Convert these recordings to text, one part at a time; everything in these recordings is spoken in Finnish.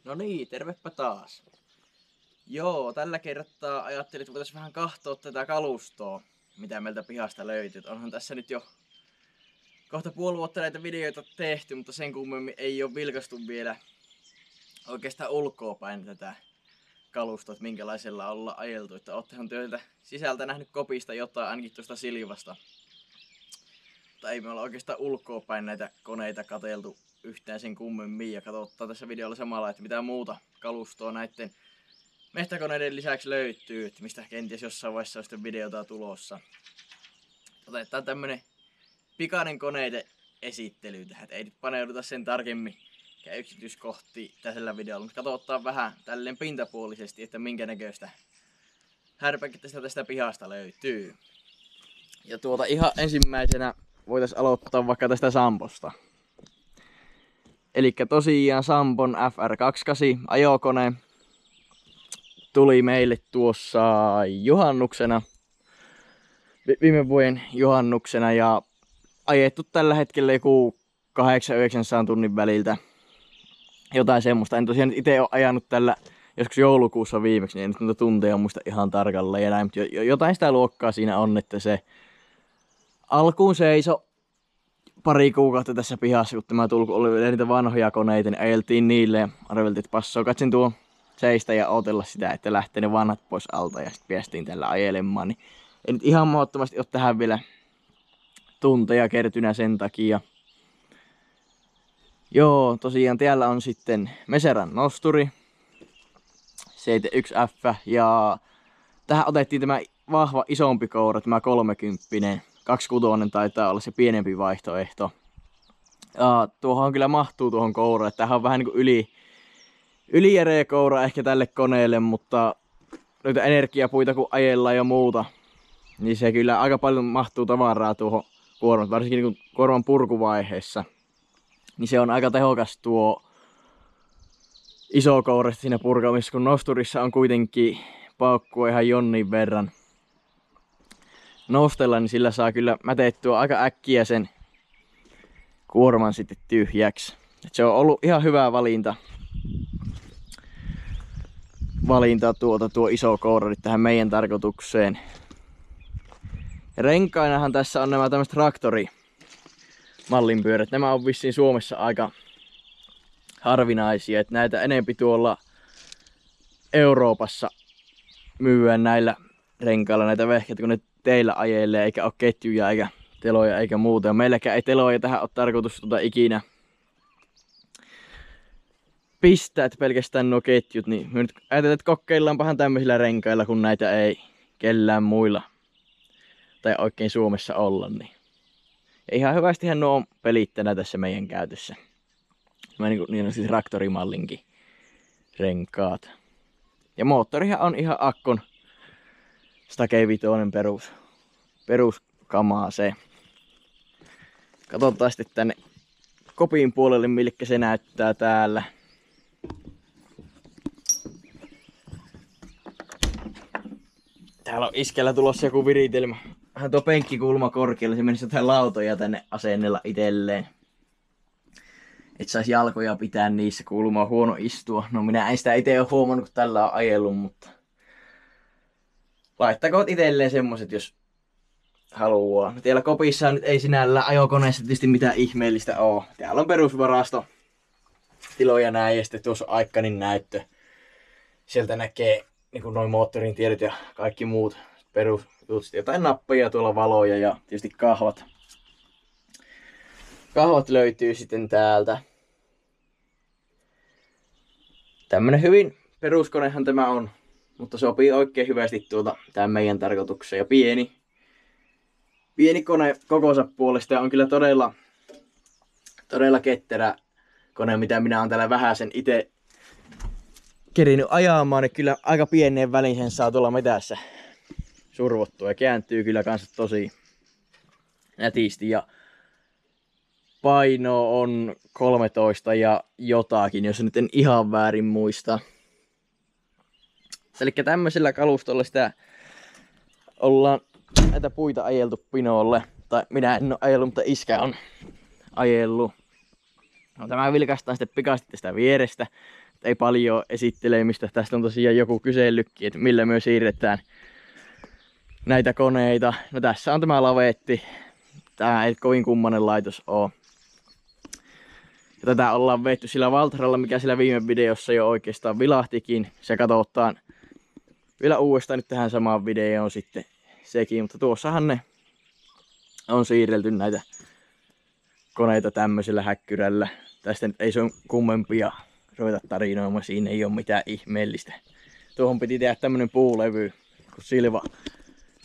No niin, tervepä taas. Joo, tällä kertaa ajattelin, että voitaisiin vähän katsoa tätä kalustoa, mitä meiltä pihasta löytyy. Onhan tässä nyt jo kohta puoli vuotta näitä videoita tehty, mutta sen kummemmin ei ole vilkastu vielä oikeastaan ulkoapäin tätä kalustoa, että minkälaisella ollaan ajeltu. Että oottehan työtä sisältä nähnyt kopista jotain, ainakin tuosta Silvasta. Mutta ei me olla oikeastaan ulkoapäin näitä koneita katseltu yhtään sen kummemmin. Ja katsotaan tässä videolla samalla, että mitä muuta kalustoa näiden mehtäkoneiden lisäksi löytyy, että mistä kenties jossain vaiheessa on sitten videota tulossa. Otetaan tämmönen pikainen koneiden esittely tähän, ei nyt paneuduta sen tarkemmin yksityiskohtiin tällä videolla, mutta katsotaan vähän tälleen pintapuolisesti, että minkä näköistä härpäkettä tästä pihasta löytyy. Ja ihan ensimmäisenä voitaisiin aloittaa vaikka tästä Samposta. Elikkä tosiaan Sampon FR28 ajokone tuli meille tuossa juhannuksena, viime vuoden juhannuksena, ja ajettu tällä hetkellä joku 800-900 tunnin väliltä. Jotain semmoista. En tosiaan itse ole ajanut tällä joskus joulukuussa viimeksi, niin en nyt noita tunteja muista ihan tarkalleen ja näin, mutta jotain sitä luokkaa siinä on, että se alkuun seiso pari kuukautta tässä pihassa, kun tämä tulku oli niitä vanhoja koneita, niin ajeltiin niille ja arveltiin, että passoo katsin tuo seistä ja odotella sitä, että lähtee ne vanhat pois alta ja sitten päästiin tällä ajelemaan. Niin ei nyt ihan mahdottomasti ole tähän vielä tunteja kertynä sen takia. Joo, tosiaan täällä on sitten Meseran nosturi 71F ja tähän otettiin tämä vahva isompi koura, tämä 30. 26 taitaa olla se pienempi vaihtoehto. Ja tuohon kyllä mahtuu tuohon kouraan, että tämähän on vähän niin kuin ylijäreä koura ehkä tälle koneelle, mutta noita energiapuita kun ajellaan ja muuta, niin se kyllä aika paljon mahtuu tavaraa tuohon kuormaan, varsinkin niin kuorman purkuvaiheessa. Niin se on aika tehokas tuo iso koura siinä purkamissa, kun nosturissa on kuitenkin paukkua ihan jonnin verran nostella, niin sillä saa kyllä mätettyä aika äkkiä sen kuorman sitten tyhjäksi. Et se on ollut ihan hyvä valinta tuo iso koura nyt tähän meidän tarkoitukseen. Ja renkainahan tässä on nämä tämmöiset traktorimallinpyörät. Nämä on vissiin Suomessa aika harvinaisia, että näitä enempi tuolla Euroopassa myyään näillä renkailla näitä vehkeitä, kun ne teillä ajelee, eikä ole ketjuja eikä teloja eikä muuta. Ja meilläkään ei teloja tähän ole tarkoitus ikinä pistää, että pelkästään nuo ketjut. Niin me nyt ajatellaan, että kokeillaanpahan tämmöisillä renkailla, kun näitä ei kellään muilla tai oikein Suomessa olla. Niin. Ja ihan hyvästihän nuo on pelittänä tässä meidän käytössä. Niin on siis traktorimallinkin renkaat. Ja moottorihan on ihan akkon Stake-vitoinen peruskamaa se. Katsotaan sitten tänne kopin puolelle, milkä se näyttää täällä. Täällä on iskellä tulossa joku viritelmä. Vähän tuo penkkikulma korkealla, se menisi jotain lautoja tänne asennella itselleen. Et sais jalkoja pitää niissä, kulma on huono istua. No minä en sitä itse ole huomannut, kun tällä on ajellut, mutta laittakoot itselleen semmoset, jos haluaa. Täällä kopissa nyt ei sinällä ajokoneessa tietysti mitään ihmeellistä oo. Täällä on perusvarasto, tiloja näin ja sitten tuossa on Aikkanin näyttö. Sieltä näkee niin noin moottorin tiedot ja kaikki muut perusjutut. Jotain nappeja, tuolla valoja ja tietysti kahvat. Kahvat löytyy sitten täältä. Tämmönen hyvin peruskonehan tämä on, mutta sopii oikein hyvästi tämän meidän tarkoitukseen. Ja pieni kone kokonsa puolesta ja on kyllä todella ketterä kone, mitä minä olen täällä vähäsen itse kerinyt ajamaan, niin kyllä aika pieneen väliin sen saa tuolla metässä survottua ja kääntyy kyllä kanssa tosi nätisti ja paino on 13 ja jotakin, jos nyt en ihan väärin muista. Eli tämmöisellä kalustolla sitä ollaan näitä puita ajeltu pinolle. Tai minä en ole ajellut, mutta iskä on ajellut. No, tämä vilkaistaan sitten pikaisesti tästä vierestä. ei paljon esittelemistä. Tästä on tosiaan joku kysellytkin, että millä me siirretään näitä koneita. No tässä on tämä lavetti. Tää ei kovin kummanen laitos oo. Ja tätä ollaan veitty sillä Valtralla, mikä sillä viime videossa jo oikeastaan vilahtikin. Se katsotaan vielä uudestaan nyt tähän samaan videoon sitten sekin. Mutta tuossahan ne on siirrelty näitä koneita tämmöisellä häkkyrällä. Tästä nyt ei se on kummempia ruveta tarinoimaan, siinä ei ole mitään ihmeellistä. Tuohon piti tehdä tämmönen puulevy, kun Silva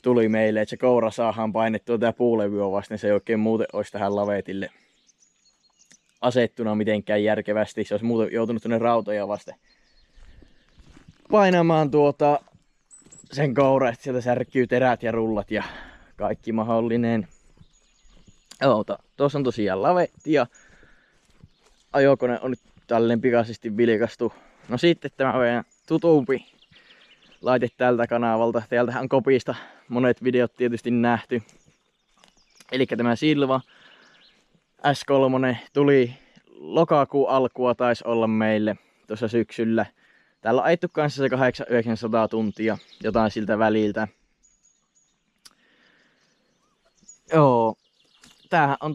tuli meille, että se koura saadaan painettua tää puulevyä vasten. Se ei oikein muuten olisi tähän lavetille asettuna mitenkään järkevästi. Se olisi muuten joutunut tuonne rautoja vasten painamaan sen koura, että sieltä särkyy terät ja rullat ja kaikki mahdollinen. Tuossa on tosiaan lavetti ja ajokone on nyt tälleen pikaisesti vilkastu. No sitten tämä meidän tutumpi laite tältä kanavalta. Täältähän on kopista monet videot tietysti nähty. Eli tämä Silva S3 tuli lokakuun alkua taisi olla meille tuossa syksyllä. Täällä on ajettu kanssa se 800-900 tuntia, jotain siltä väliltä. Joo, tämähän on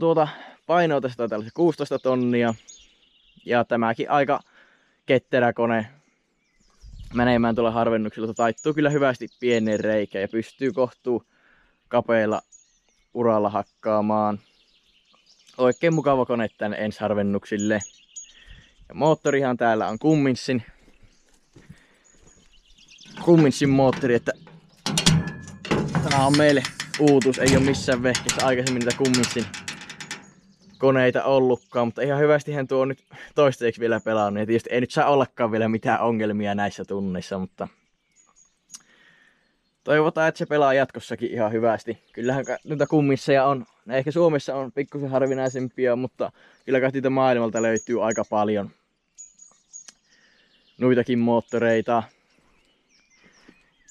painoa tästä tällaisen 16 tonnia. Ja tämäkin aika ketterä kone menemään tuolla harvennuksella. Taittuu kyllä hyvästi pieneen reikään ja pystyy kohtuu kapeilla uralla hakkaamaan. Oikein mukava kone tänne ensiharvennuksille. Ja moottorihan täällä on Cummins moottori, että tämä on meille uutuus. Ei ole missään vehkeessä aikaisemmin niitä Cumminsin koneita ollutkaan, mutta ihan hyvästihän tuo on nyt toistaiseksi vielä pelannut. Ja tietysti ei nyt saa ollakaan vielä mitään ongelmia näissä tunneissa, mutta toivotaan, että se pelaa jatkossakin ihan hyvästi. Kyllähän noita Cumminseja on, ne ehkä Suomessa on pikkusen harvinaisempia, mutta kyllä kai niitä maailmalta löytyy aika paljon noitakin moottoreita.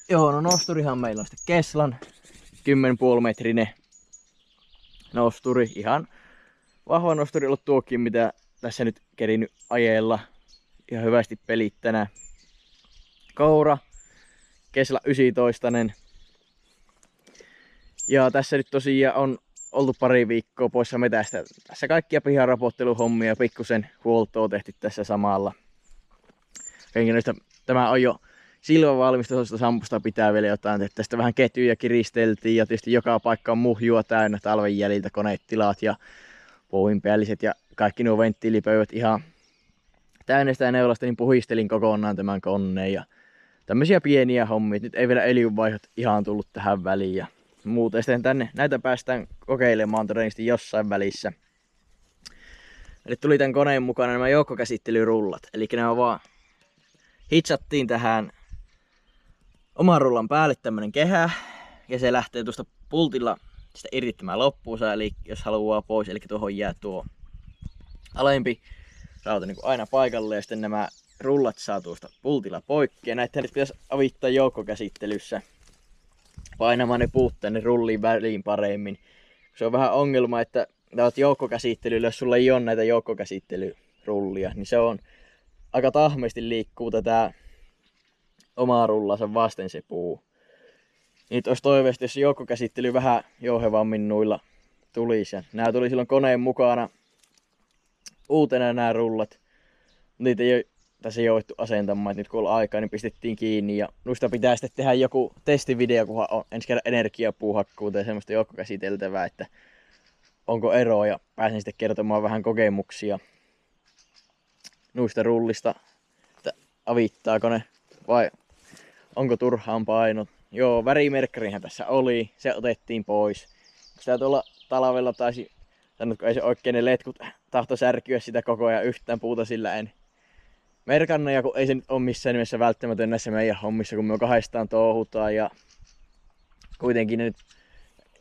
Joo, no nosturihan meillä on sitten Keslan 10,5 metrinen nosturi. Ihan vahva nosturi ollut tuokin, mitä tässä nyt kerinyt ajella. Ihan hyvästi pelittänä. Koura, Kesla 19. Ja tässä nyt tosiaan on oltu pari viikkoa poissa metästä. Tässä kaikkia piharapotteluhommia ja pikkusen huoltoa tehty tässä samalla. Tämä on jo Silvan valmistusta sampusta pitää vielä jotain. Tästä vähän ketjuja kiristeltiin ja tietysti joka paikka on muhjua täynnä talven jäljiltä, konetilat ja pouhinpäälliset ja kaikki nuo venttiilipöydät ihan täynnä sitä neulasta, niin puhistelin kokonaan tämän koneen ja tämmöisiä pieniä hommia. Nyt ei vielä öljynvaihot ihan tullut tähän väliin ja muuten sitten tänne näitä päästään kokeilemaan todennäköisesti jossain välissä. Eli tuli tämän koneen mukana nämä joukkokäsittelyrullat, eli nämä vaan hitsattiin tähän oman rullan päälle tämmönen kehä ja se lähtee tuosta pultilla sitä irtittämään loppuunsa, eli jos haluaa pois, eli tuohon jää tuo alempi rauta niin kuin aina paikalle ja sitten nämä rullat saa tuosta pultilla poikki ja näitä nyt pitäisi avittaa joukkokäsittelyssä painamaan ne puut tänne rulliin väliin paremmin. Se on vähän ongelma, että olet joukkokäsittelyllä, jos sulla ei ole näitä joukkokäsittelyrullia, niin se on aika tahmeesti liikkuu tätä omaa rullansa vasten se puu. Niitä olisi toiveesti, jos joukkokäsittely vähän jouhevammin nuilla tulisi. Nämä tuli silloin koneen mukana uutena nämä rullat. Niitä ei ole tässä jouduttu asentamaan, että nyt kun on aikaa, niin pistettiin kiinni. Ja noista pitää sitten tehdä joku testivideo, kunhan on ensi kerran energiapuuhakkuuta ja semmoista joukkokäsiteltävää, että onko eroa. Ja pääsen sitten kertomaan vähän kokemuksia noista rullista, että avittaako ne vai onko turhaan painot. Joo, värimerkkarihan tässä oli, se otettiin pois. Sitä tuolla talvella taisi, sanotko ei se oikein ne letkut tahto särkyä sitä koko ajan yhtään puuta sillä en merkannut. Ja kun ei se nyt ole missään nimessä välttämätön näissä meidän hommissa, kun me kahdestaan touhutaan ja kuitenkin ne nyt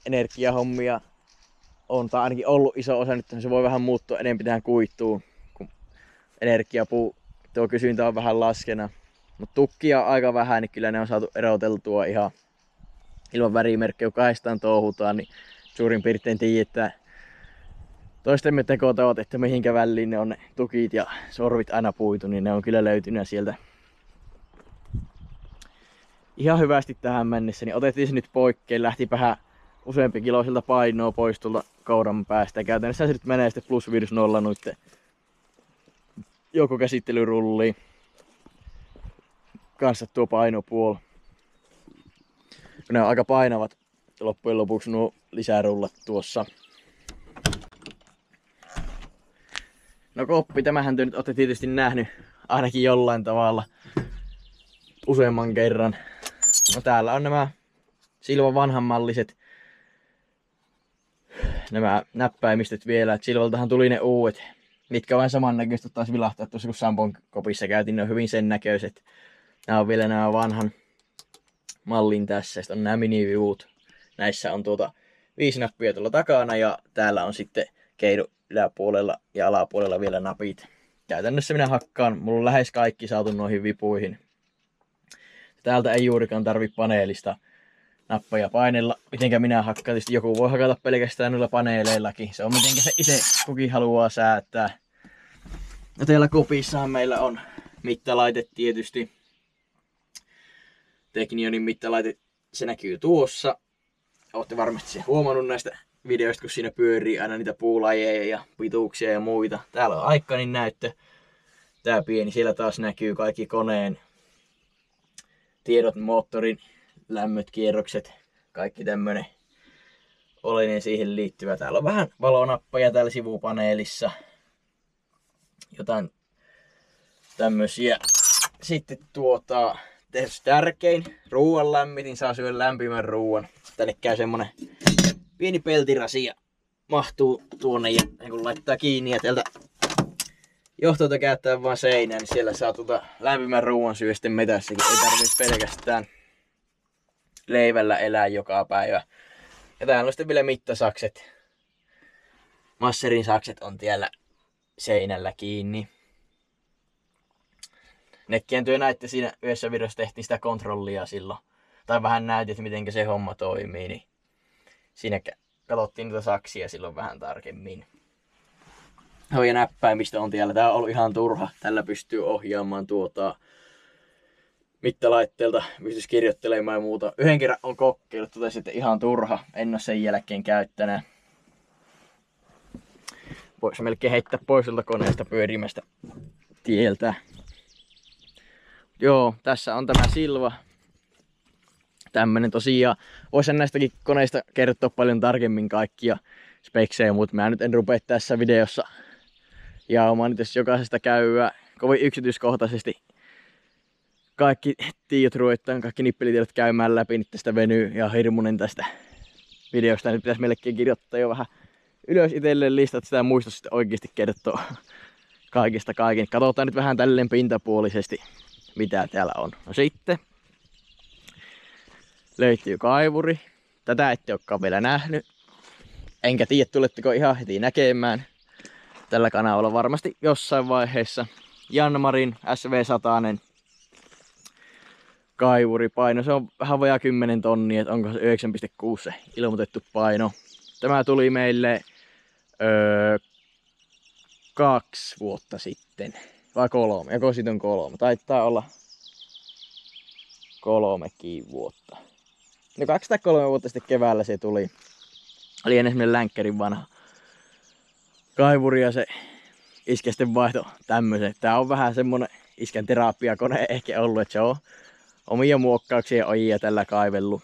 energiahommia on tai ainakin ollut iso osa, nyt se voi vähän muuttua enemmän tähän kuituun, kun energiapuu tuo kysyntä on vähän laskena. Mutta tukkia on aika vähän, niin kyllä ne on saatu eroteltua ihan ilman värimerkkejä. Kun kahdestaan touhutaan, niin suurin piirtein tiedetään toistemme tekotavat, että mihinkä väliin ne on ne tukit ja sorvit aina puitu, niin ne on kyllä löytynyt sieltä ihan hyvästi tähän mennessä. Niin otettiin se nyt poikkeen, lähti vähän useampi kiloisilta painoa pois tuolta kouran päästä. Ja käytännössä se nyt menee sitten +-0 noitten joukkokäsittelyrulliin. Kanssa tuo painopuoli. Ne on aika painavat loppujen lopuksi nuo lisärullat tuossa. No koppi, tämähän te nyt olette tietysti nähnyt ainakin jollain tavalla useamman kerran. No täällä on nämä Silvan vanhanmalliset nämä näppäimistöt vielä. Silvaltahan tuli ne uudet, mitkä vain samannäköistä taas vilahtaa tuossa kun Sampon kopissa käytiin. Ne on hyvin sen näköiset. Nämä on vielä nämä vanhan mallin tässä. Sitten on nämä minivivut. Näissä on 5 nappia tuolla takana ja täällä on sitten keidun yläpuolella ja alapuolella vielä napit. Käytännössä minä hakkaan, mulla on lähes kaikki saatu noihin vipuihin. Täältä ei juurikaan tarvi paneelista nappeja painella. Mitenkä minä hakkaan, tietysti joku voi hakata pelkästään noilla paneeleillakin. Se on mitenkä se itse kukin haluaa säätää. Ja teillä kopissahan meillä on mittalaite tietysti. Teknionin mittalaite, se näkyy tuossa. Olette varmasti sen huomannut näistä videoista, kun siinä pyörii aina niitä puulajeja ja pituuksia ja muita. Täällä on Aikanin näyttö. Tää pieni, siellä taas näkyy kaikki koneen tiedot, moottorin, lämmöt, kierrokset, kaikki tämmönen oleellinen siihen liittyvä. Täällä on vähän valonappeja täällä sivupaneelissa. Jotain tämmösiä. Sitten tärkein, ruoan lämmitin, saa syödä lämpimän ruoan. Tänne käy semmonen pieni peltirasi ja mahtuu tuonne ja kun laittaa kiinni ja täältä johtolta käyttää vaan seinään, niin siellä saa lämpimän ruoan syödä sitten metässäkin. Ei tarvitse pelkästään leivällä elää joka päivä. Ja täällä on sitten vielä mittasakset. Masserin sakset on siellä seinällä kiinni. Nekin työ näitte siinä yhdessä videossa tehtiin sitä kontrollia silloin. Tai vähän näytit, että miten se homma toimii. Niin siinä katsottiin niitä saksia silloin vähän tarkemmin. Ja näppäimistä on tiellä. Tää on ollut ihan turha. Tällä pystyy ohjaamaan mittalaitteelta. Pystyisi kirjoittelemaan ja muuta. Yhden kerran on kokeillut, totesin, että ihan turha. En ole sen jälkeen käyttänyt. Voisi melkein heittää pois sieltä koneesta pyörimästä tieltä. Joo, tässä on tämä Silva. Tämmönen tosiaan. Voisin näistäkin koneista kertoa paljon tarkemmin kaikkia speksejä, mutta mä nyt en rupea tässä videossa jaumaan nyt, jos jokaisesta käyä kovin yksityiskohtaisesti kaikki tiedot ruvetaan, kaikki nippelitiedot käymään läpi, niin tästä venyy ja hirmunen tästä videosta. Nyt pitäisi melkein kirjoittaa jo vähän ylös itselleen listat, sitä muista sitten oikeasti kertoa kaikista kaiken. Katsotaan nyt vähän tälleen pintapuolisesti, mitä täällä on. No sitten löytyy kaivuri. Tätä ette olekaan vielä nähnyt. Enkä tiedä, tuletteko ihan heti näkemään. Tällä kanavalla varmasti jossain vaiheessa. Janmarin SV100 kaivuripaino. Se on vähän vajaa 10 tonnia, että onko se 9,6 se ilmoitettu paino. Tämä tuli meille 2 vuotta sitten. Vai 3? Joko siitä on 3? Taitaa olla 3 vuotta. No 2 tai 3 vuotta sitten keväällä se tuli. Oli ennen semmonen länkkärin vanha kaivuri ja se iskä sitten vaihto tämmösen. Tää on vähän semmonen iskän terapiakone ehkä ollut, että se on omia muokkauksia ja ojia tällä kaivellut.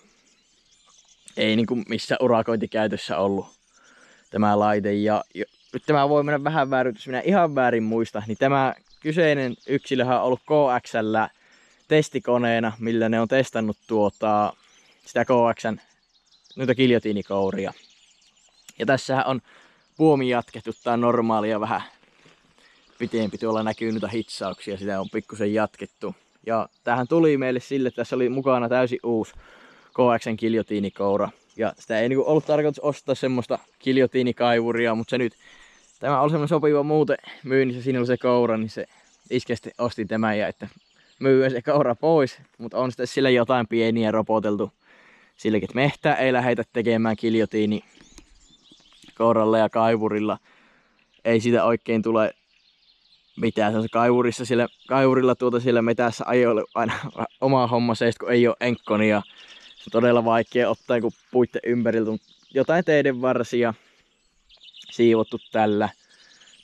Ei niinku missään urakointikäytössä ollut tämä laite. Ja nyt tämä voi mennä vähän väärin, jos minä ihan väärin muista, niin tämä kyseinen yksilöhän on ollut KX:llä testikoneena, millä ne on testannut sitä KX:n noita giljotiinikouria. Ja tässähän on puomi jatkettu, tää on normaalia vähän pitempi, tuolla näkyy noita hitsauksia, sitä on pikkusen jatkettu. Ja tämähän tuli meille sille, että tässä oli mukana täysin uusi KX:n giljotiinikoura. Ja sitä ei niinku ollut tarkoitus ostaa semmoista giljotiinikaivuria, mutta se nyt, tämä oli semmoinen sopiva muuten myynnissä, siinä oli se koura, niin se iskä sitten osti tämän ja että myy se koura pois, mutta on sitten sillä jotain pieniä ropoteltu silläkin, että mehtää ei lähetä tekemään giljotiini kouralla ja kaivurilla. ei siitä oikein tule mitään. Se on kaivurilla siellä metässä ajoilu aina oma homma se, kun ei ole enkkonia. Se on todella vaikea ottaa kun puitten ympäriltä, mutta jotain teiden varsia siivottu tällä.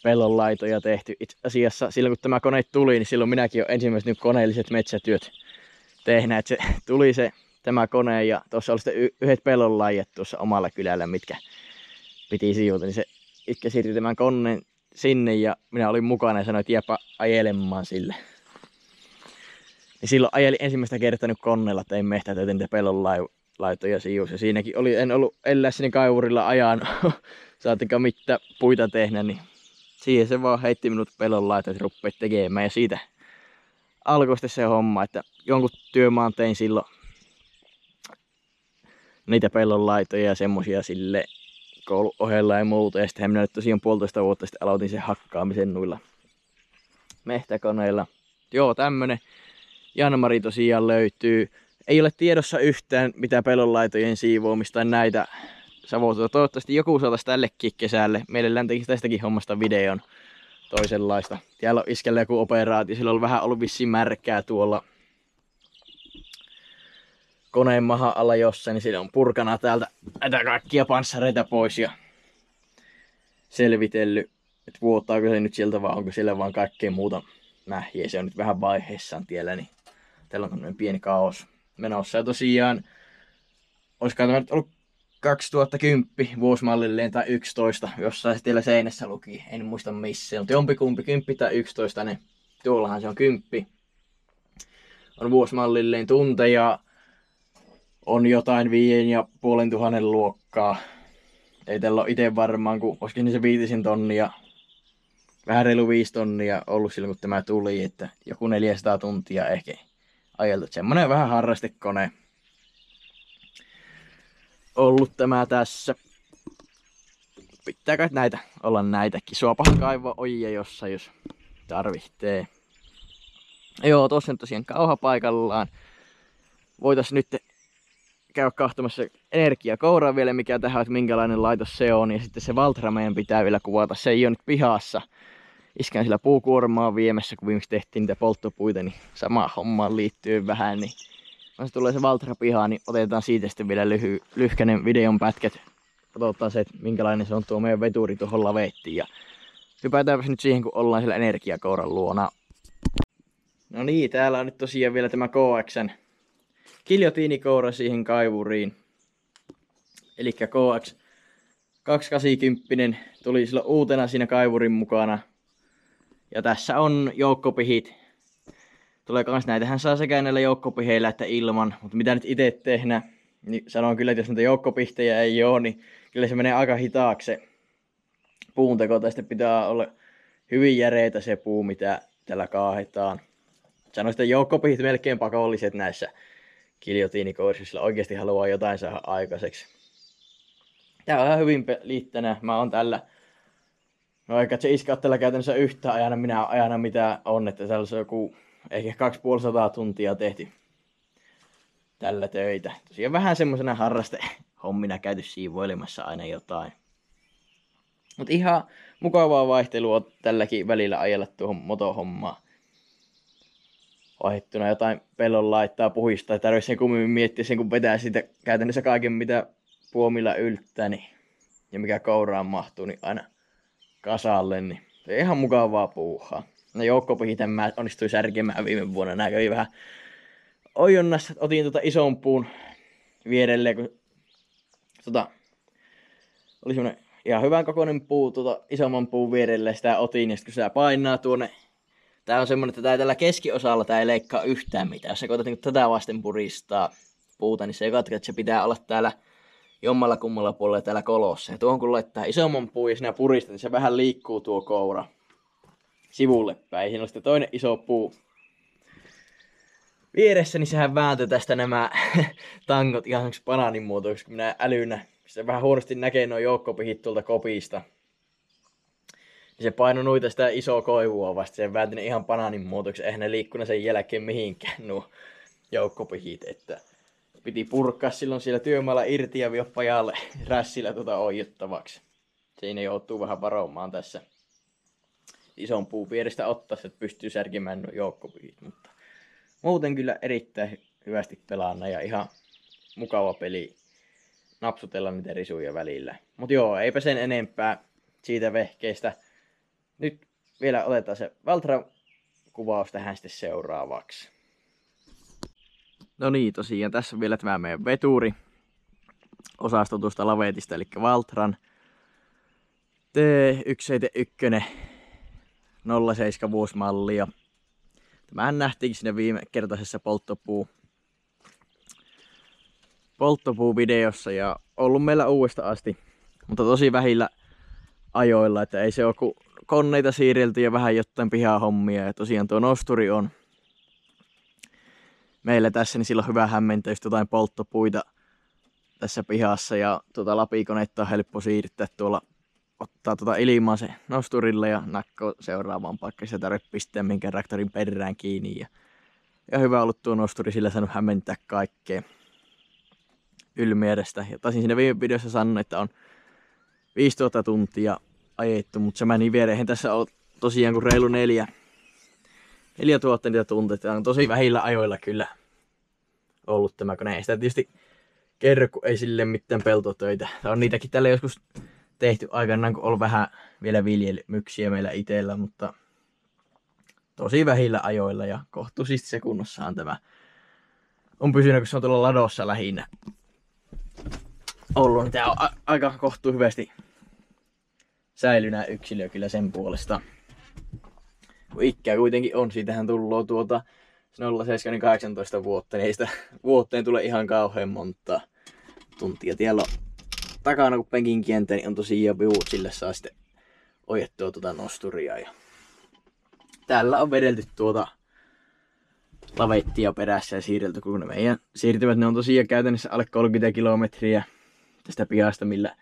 Pellonlaitoja tehty. Itse asiassa silloin kun tämä kone tuli, niin silloin minäkin olen ensimmäiset nyt koneelliset metsätyöt tehnyt. Että se tuli tämä kone ja tuossa oli sitten yhdet pellonlajat tuossa omalla kylällä, mitkä piti siivota. Niin se itse siirtyi tämän koneen sinne ja minä olin mukana ja sanoin, että jääpä ajelemaan sille. Niin silloin ajelin ensimmäistä kertaa nyt koneella, tein mehtätöitä niitä pellonlaitoja siivus. Ja siinäkin en ollut elää sinne kaivurilla ajan, saatika mitään puita tehdä, niin siihen se vaan heitti minut pellonlaitoja, että rupeat tekemään. Ja siitä alkoi sitten se homma, että jonkun työmaan tein silloin niitä pellonlaitoja ja semmosia sille koulun ohella ja muuta. Ja sitten minä nyt tosiaan 1,5 vuotta sitten aloitin sen hakkaamisen noilla mehtäkoneilla. Joo, tämmönen Janmari tosiaan löytyy. Ei ole tiedossa yhtään mitä pellonlaitojen siivoamista tai näitä savotusta. Toivottavasti joku saataisi tällekin kesälle. Mielellään tekisi tästäkin hommasta videon toisenlaista. Täällä on iskellä joku operaatio. Sillä on vähän ollut vissiin märkää tuolla koneen mahan alla jossain. Niin siinä on purkana täältä näitä kaikkia panssareita pois ja selvitellyt, että vuotaako se nyt sieltä vai onko siellä vaan kaikkea muuta mähjiä. Se on nyt vähän vaiheessaan tiellä, niin täällä on tämmönen pieni kaos menossa. Ja tosiaan, olisiko tämä nyt ollut 2010 vuosimallilleen tai 11, jossain se siellä seinässä luki, en muista missä. Mutta jompikumpi 10 tai 11, niin tuollahan se on 10. On vuosimallilleen tunteja, on jotain 5,500 luokkaa. Ei tällä ole itse varmaan, kun olisikin niin se 5 tonnia, vähän reilu 5 tonnia ollut silloin kun tämä tuli, että joku 400 tuntia ehkä ajeltu. Semmonen vähän harrastekone ollut tämä tässä. Pitääkö näitä olla näitäkin? Suopahan kaivaa ojia jossain, jos tarvitsee. Joo, tossa on tosiaan kauha paikallaan. Voitais nyt käydä katsomassa energiakouraa vielä, mikä tähän, että minkälainen laitos se on. Ja sitten se Valtra meidän pitää vielä kuvata. Se ei ole nyt pihassa. Iskän sillä puukuormaa viemässä, kun viimeksi tehtiin niitä polttopuita, niin sama hommaan liittyy vähän. Niin kun se tulee se Valtra pihaan, niin otetaan siitä sitten vielä lyhkäinen videon pätkät. Katsotaan se, että minkälainen se on tuo meidän veturi tuohon lavettiin. Ja hypätäänpäs nyt siihen, kun ollaan siellä energiakouran luona. No niin, täällä on nyt tosiaan vielä tämä KX:n giljotiinikoura siihen kaivuriin. Eli KX 280 tuli silloin uutena siinä kaivurin mukana. Ja tässä on joukkopihit. Tulee kans näitähän saa sekä näillä joukkopiheillä että ilman. Mutta mitä nyt itse tehdä, niin sanon kyllä, että jos näitä joukkopihtejä ei oo, niin kyllä se menee aika hitaaksi se puunteko. Tästä pitää olla hyvin järeitä se puu, mitä tällä kaahetaan. Sanoin, että joukkopihit melkein pakolliset näissä giljotiinikourissa, sillä oikeasti haluaa jotain saada aikaiseksi. Tää on ihan hyvin liittänä. Mä oon tällä. No eikä se iskä tällä käytännössä yhtään ajana, minä ajana mitä on, että täällä on joku ehkä 250 tuntia tehty tällä töitä. Tosiaan vähän semmosena harrastehommina käyty siivoilemassa aina jotain. Mut ihan mukavaa vaihtelua tälläkin välillä ajella tuohon motohommaan. Vaihettuna jotain pellon laittaa puhistaa, ei tarvitse sen kummemmin miettiä sen, kun vetää siitä käytännössä kaiken mitä puomilla yltää, niin, ja mikä kouraan mahtuu, niin aina kasalle, niin se on ihan mukavaa puuhaa. No joukkopihiten mä onnistuin särkemään viime vuonna, nää kävi vähän ojonnassa, otin ison puun vierelle, kun oli semmonen ihan hyvän kokoinen puu isomman puun vierelle, sitä otin, ja sit kun sitä painaa tuonne, tää on semmonen, että tää tällä keskiosalla tää ei leikkaa yhtään mitään. Jos sä koetat niin tätä vasten puristaa puuta, niin se ei katka, että se pitää olla täällä jommalla kummalla puolella täällä kolossa. Ja tuohon kun laittaa isomman puun ja sinä puristat, niin se vähän liikkuu tuo koura sivulle päin. Siinä on sitten toinen iso puu vieressä, niin sehän vääntö tästä nämä tangot ihan banaanin muotoiksi, kun minä älynä. Se vähän huonosti näkee nuo joukkopihit tuolta kopista. Niin se painoi noita sitä isoa koivua vasta, se väänti ne ihan banaanin muotoiksi. Eihän ne liikkunut sen jälkeen mihinkään nuo joukkopihit, että piti purkaa silloin siellä työmaalla irti ja viedä pajalle rässillä oijuttavaksi. Siinä joutuu vähän varomaan tässä. ison puun vierestä ottaa, että pystyy särkimään nuo joukkopyhit. Mutta muuten kyllä erittäin hyvästi pelaana ja ihan mukava peli napsutella niitä risuja välillä. Mutta joo, eipä sen enempää siitä vehkeestä. Nyt vielä otetaan se Valtra-kuvaus tähän sitten seuraavaksi. No niin, tosiaan tässä on vielä tämä meidän veturi osasto tuosta lavetista, eli Valtran T171 07 vuosimallia. Tämähän nähtiin siinä viime kertaisessa polttopuuvideossa ja ollut meillä uudesta asti, mutta tosi vähillä ajoilla, että ei se ole kuin koneita siirrelty ja vähän jotain pihahommia. Ja tosiaan tuo nosturi on meillä tässä, niin sillä on hyvä hämmentää just jotain polttopuita tässä pihassa ja tuota lapikonetta on helppo siirtää tuolla, ottaa tuota ilmaa se nosturille ja nakkoo seuraavaan paikkaan. Sieltä pistää minkä traktorin perään kiinni ja hyvä ollut tuo nosturi, sillä saanut hämmentää kaikkea Ylmierestä. Ja taisin siinä viime videossa sanoa, että on 5000 tuntia ajettu, mutta se meni viereen. Tässä on tosiaan kuin reilu 4000 niitä tunteja. Tämä on tosi vähillä ajoilla kyllä ollut tämä kone. Ei sitä tietysti kerro, kun ei sille mitään peltotöitä. Tämä on niitäkin tällä joskus tehty aikanaan, kun on ollut vähän vielä viljelmyksiä meillä itsellä, mutta tosi vähillä ajoilla ja kohtuullisesti sekunnossahan tämä on pysynyt, kun se on tuolla ladossa lähinnä ollut, niin tämä on aika kohtuu hyvästi säilynä yksilö kyllä sen puolesta. Kun ikää kuitenkin on, siitähän tullut 07 18 vuotta, niin ei sitä vuoteen tule ihan kauhean monta tuntia. Tiellä on takana, kun penkin kientää, niin on tosiaan viuut, sille saa sitten ojettua tuota nosturia. Ja täällä on vedelty tuota lavettia perässä ja siirrelty, kun ne meidän siirtymät, ne on tosiaan käytännössä alle 30 kilometriä tästä pihasta, millä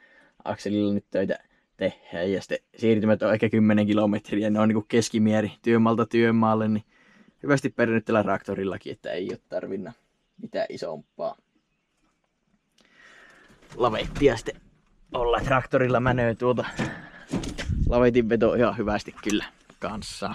akselilla nyt töitä tehdään. Ja sitten siirtymät on ehkä 10 kilometriä, ne on niinku keskimieri työmaalta työmaalle, niin hyvästi pärjännyt tällä traktorillakin, että ei ole tarvinnut mitään isompaa lavettia sitten olla. Traktorilla menee tuota lavetin veto ihan hyvästi kyllä kanssa.